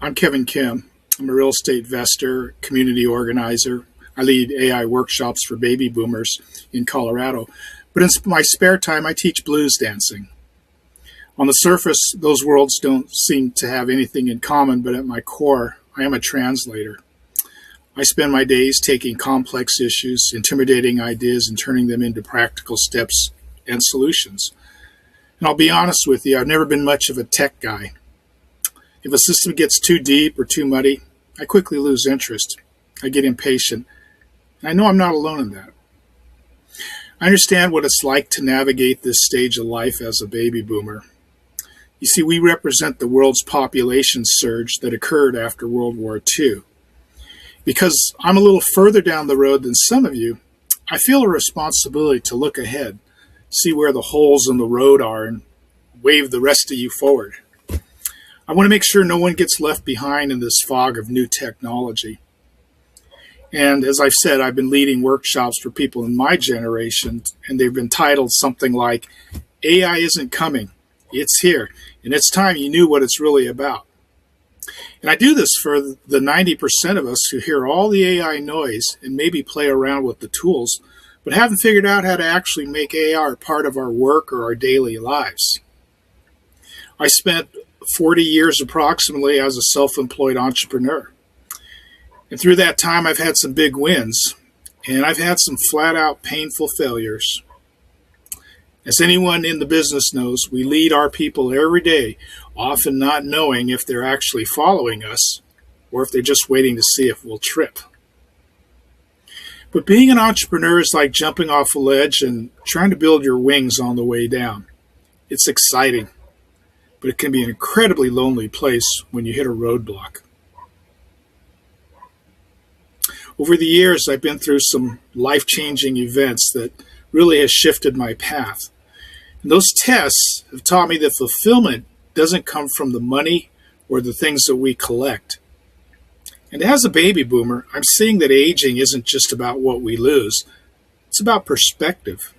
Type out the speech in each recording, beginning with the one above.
I'm Kevin Kim. I'm a real estate investor, community organizer. I lead AI workshops for baby boomers in Colorado. But in my spare time, I teach blues dancing. On the surface, those worlds don't seem to have anything in common, but at my core, I am a translator. I spend my days taking complex issues, intimidating ideas, and turning them into practical steps and solutions. And I'll be honest with you, I've never been much of a tech guy. If a system gets too deep or too muddy, I quickly lose interest. I get impatient. And I know I'm not alone in that. I understand what it's like to navigate this stage of life as a baby boomer. You see, we represent the world's population surge that occurred after World War II. Because I'm a little further down the road than some of you, I feel a responsibility to look ahead, see where the holes in the road are, and wave the rest of you forward. I want to make sure no one gets left behind in this fog of new technology. And as I've said, I've been leading workshops for people in my generation, and they've been titled something like, AI isn't coming, it's here, and it's time you knew what it's really about. And I do this for the 90% of us who hear all the AI noise and maybe play around with the tools, but haven't figured out how to actually make AI part of our work or our daily lives. I spent 40 years approximately as a self-employed entrepreneur. And through that time, I've had some big wins, and I've had some flat-out painful failures. As anyone in the business knows, we lead our people every day, often not knowing if they're actually following us or if they're just waiting to see if we'll trip. But being an entrepreneur is like jumping off a ledge and trying to build your wings on the way down. It's exciting, but it can be an incredibly lonely place when you hit a roadblock. Over the years, I've been through some life-changing events that really has shifted my path. And those tests have taught me that fulfillment doesn't come from the money or the things that we collect. And as a baby boomer, I'm seeing that aging isn't just about what we lose. It's about perspective.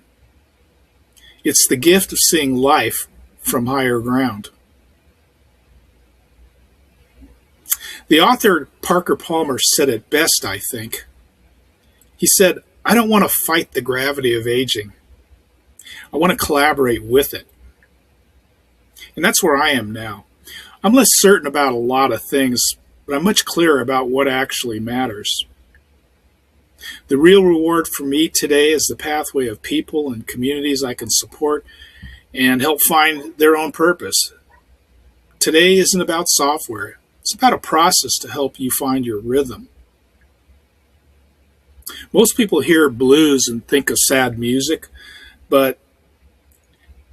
It's the gift of seeing life from higher ground. The author Parker Palmer said it best, I think. He said, "I don't want to fight the gravity of aging. I want to collaborate with it." And that's where I am now. I'm less certain about a lot of things, but I'm much clearer about what actually matters. The real reward for me today is the pathway of people and communities I can support and help find their own purpose. Today isn't about software. It's about a process to help you find your rhythm. Most people hear blues and think of sad music, but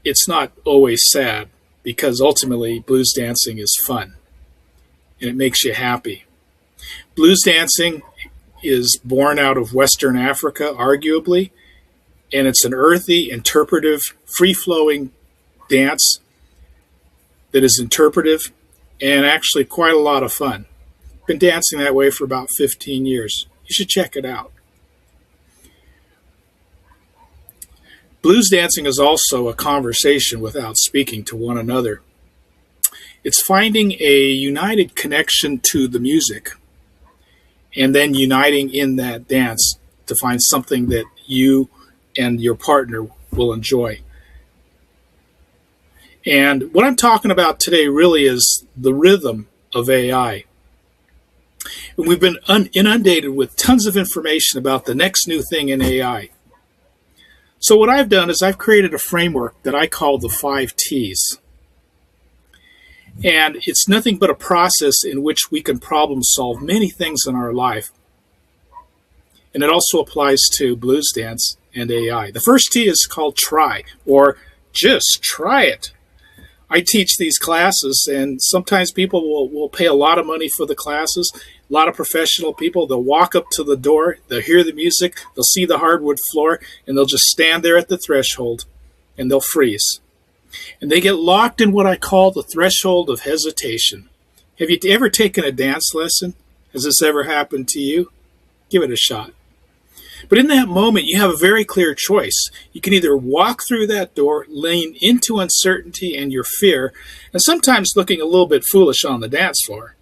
it's not always sad because ultimately blues dancing is fun and it makes you happy. Blues dancing is born out of Western Africa, arguably, and it's an earthy, interpretive, free-flowing dance that is interpretive and actually quite a lot of fun. Been dancing that way for about 15 years. You should check it out. Blues dancing is also a conversation without speaking to one another. It's finding a united connection to the music and then uniting in that dance to find something that you and your partner will enjoy. And what I'm talking about today really is the rhythm of AI. And we've been inundated with tons of information about the next new thing in AI. So what I've done is I've created a framework that I call the 5 T's. And it's nothing but a process in which we can problem solve many things in our life. And it also applies to blues dance and AI. The first T is called try, or just try it. I teach these classes, and sometimes people will pay a lot of money for the classes. A lot of professional people, they'll walk up to the door, they'll hear the music, they'll see the hardwood floor, and they'll just stand there at the threshold, and they'll freeze. And they get locked in what I call the threshold of hesitation. Have you ever taken a dance lesson? Has this ever happened to you? Give it a shot. But in that moment, you have a very clear choice. You can either walk through that door, lean into uncertainty and your fear, and sometimes looking a little bit foolish on the dance floor,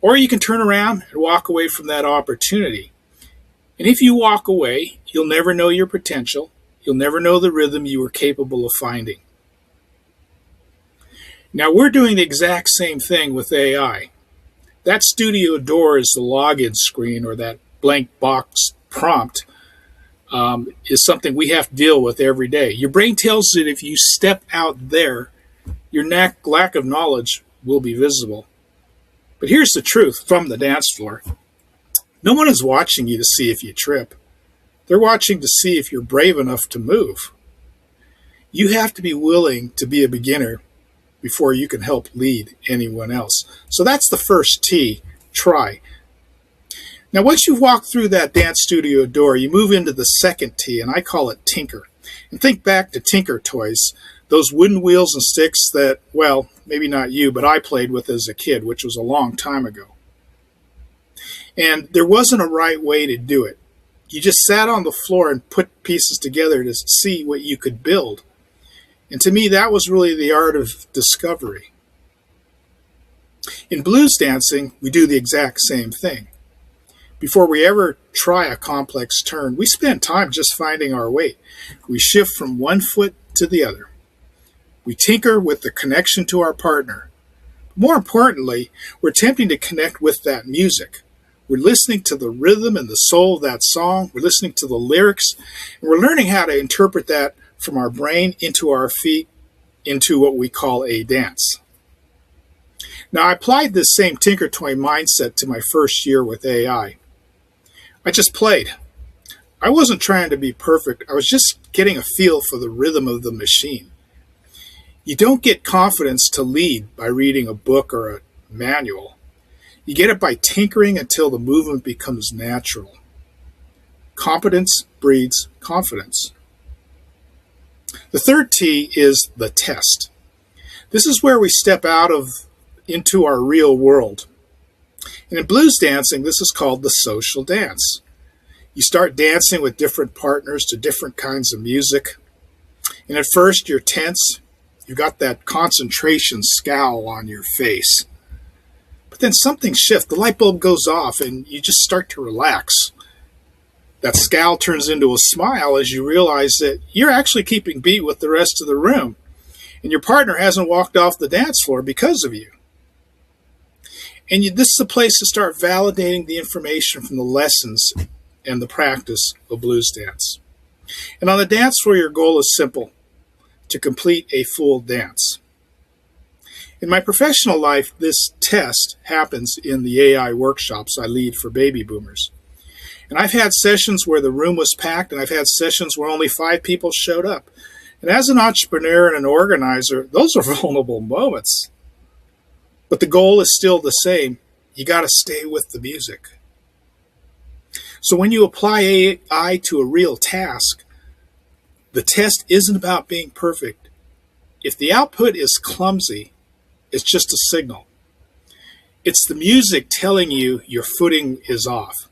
Or you can turn around and walk away from that opportunity. And if you walk away, you'll never know your potential. You'll never know the rhythm you were capable of finding. Now, we're doing the exact same thing with AI. That studio door is the login screen, or that blank box prompt is something we have to deal with every day. Your brain tells it if you step out there, your lack of knowledge will be visible. But here's the truth from the dance floor. No one is watching you to see if you trip. They're watching to see if you're brave enough to move. You have to be willing to be a beginner before you can help lead anyone else. So that's the first T, try. Now, once you've walked through that dance studio door, you move into the second T, and I call it tinker. And think back to Tinker Toys, those wooden wheels and sticks that, well, maybe not you, but I played with as a kid, which was a long time ago. And there wasn't a right way to do it. You just sat on the floor and put pieces together to see what you could build. And to me, that was really the art of discovery. In blues dancing, we do the exact same thing. Before we ever try a complex turn, we spend time just finding our weight. We shift from one foot to the other. We tinker with the connection to our partner. More importantly, we're attempting to connect with that music. We're listening to the rhythm and the soul of that song. We're listening to the lyrics. And we're learning how to interpret that from our brain into our feet, into what we call a dance. Now, I applied this same Tinker Toy mindset to my first year with AI. I just played. I wasn't trying to be perfect. I was just getting a feel for the rhythm of the machine. You don't get confidence to lead by reading a book or a manual. You get it by tinkering until the movement becomes natural. Competence breeds confidence. The third T is the test. This is where we step into our real world. And in blues dancing, this is called the social dance. You start dancing with different partners to different kinds of music. And at first, you're tense. You got that concentration scowl on your face. But then something shifts. The light bulb goes off and you just start to relax. That scowl turns into a smile as you realize that you're actually keeping beat with the rest of the room. And your partner hasn't walked off the dance floor because of you. And this is a place to start validating the information from the lessons and the practice of blues dance. And on the dance floor, your goal is simple: to complete a full dance. In my professional life, this test happens in the AI workshops I lead for baby boomers. And I've had sessions where the room was packed, and I've had sessions where only 5 people showed up. And as an entrepreneur and an organizer, those are vulnerable moments. But the goal is still the same. You got to stay with the music. So when you apply AI to a real task, the test isn't about being perfect. If the output is clumsy, it's just a signal. It's the music telling you your footing is off.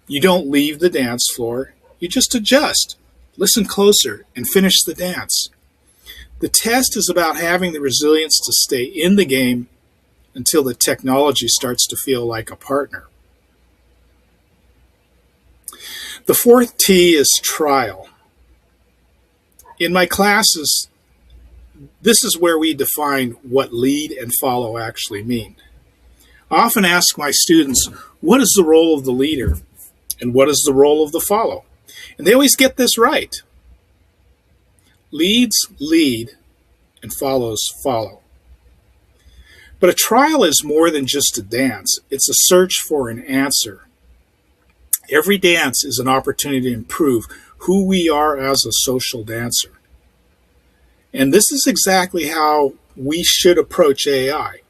You don't leave the dance floor. You just adjust, listen closer, and finish the dance. The test is about having the resilience to stay in the game until the technology starts to feel like a partner. The fourth T is trial. In my classes, this is where we define what lead and follow actually mean. I often ask my students, what is the role of the leader and what is the role of the follow? And they always get this right. Leads lead and follows follow. But a trial is more than just a dance. It's a search for an answer. Every dance is an opportunity to improve who we are as a social dancer. And this is exactly how we should approach AI.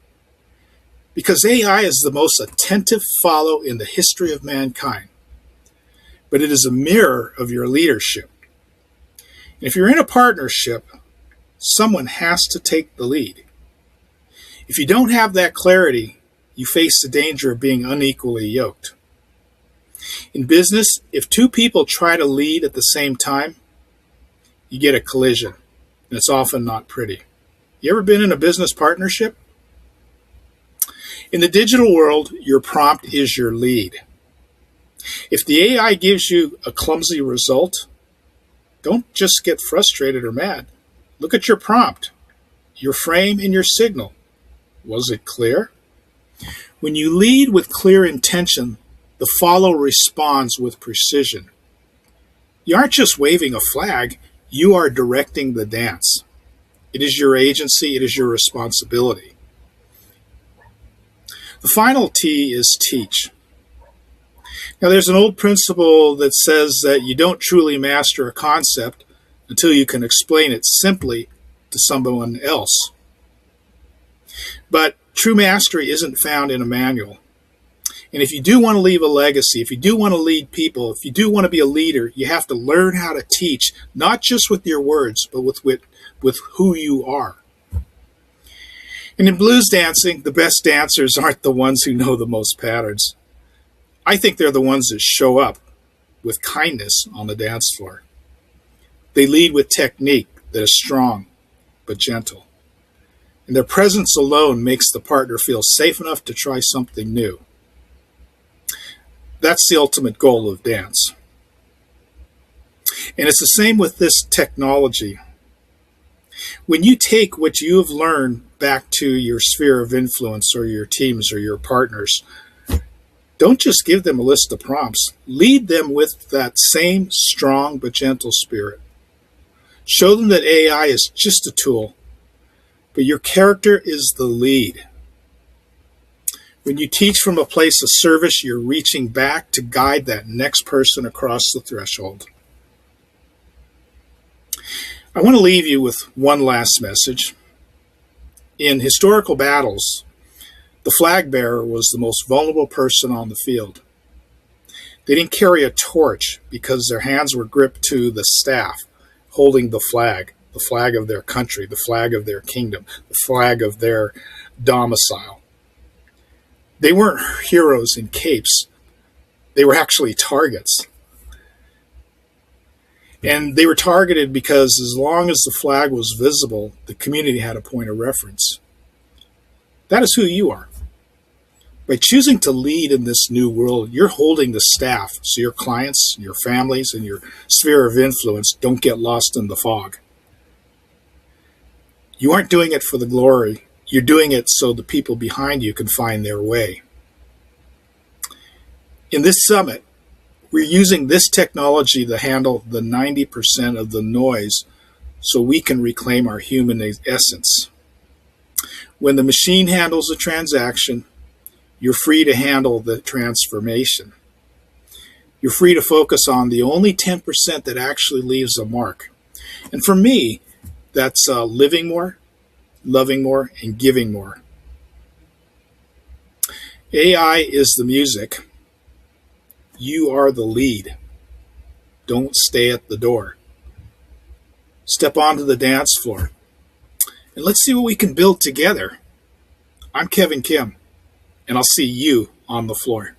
Because AI is the most attentive follow in the history of mankind. But it is a mirror of your leadership. And if you're in a partnership, someone has to take the lead. If you don't have that clarity, you face the danger of being unequally yoked. In business, if 2 people try to lead at the same time, you get a collision, and it's often not pretty. You ever been in a business partnership? In the digital world, your prompt is your lead. If the AI gives you a clumsy result, don't just get frustrated or mad. Look at your prompt, your frame, and your signal. Was it clear? When you lead with clear intention, the follower responds with precision. You aren't just waving a flag, you are directing the dance. It is your agency, it is your responsibility. The final T is teach. Now, there's an old principle that says that you don't truly master a concept until you can explain it simply to someone else. But true mastery isn't found in a manual. And if you do want to leave a legacy, if you do want to lead people, if you do want to be a leader, you have to learn how to teach, not just with your words, but with who you are. And in blues dancing, the best dancers aren't the ones who know the most patterns. I think they're the ones that show up with kindness on the dance floor. They lead with technique that is strong but gentle. And their presence alone makes the partner feel safe enough to try something new. That's the ultimate goal of dance. And it's the same with this technology. When you take what you have learned back to your sphere of influence or your teams or your partners, don't just give them a list of prompts. Lead them with that same strong but gentle spirit. Show them that AI is just a tool, but your character is the lead. When you teach from a place of service, you're reaching back to guide that next person across the threshold. I want to leave you with one last message. In historical battles, the flag bearer was the most vulnerable person on the field. They didn't carry a torch because their hands were gripped to the staff, holding the flag of their country, the flag of their kingdom, the flag of their domicile. They weren't heroes in capes. They were actually targets. And they were targeted because as long as the flag was visible, the community had a point of reference. That is who you are. By choosing to lead in this new world, you're holding the staff so your clients, your families, and your sphere of influence don't get lost in the fog. You aren't doing it for the glory. You're doing it so the people behind you can find their way. In this summit, we're using this technology to handle the 90% of the noise so we can reclaim our human essence. When the machine handles a transaction, you're free to handle the transformation. You're free to focus on the only 10% that actually leaves a mark. And for me, that's living more, loving more, and giving more. AI is the music. You are the lead. Don't stay at the door. Step onto the dance floor. And let's see what we can build together. I'm Kevin Kim, and I'll see you on the floor.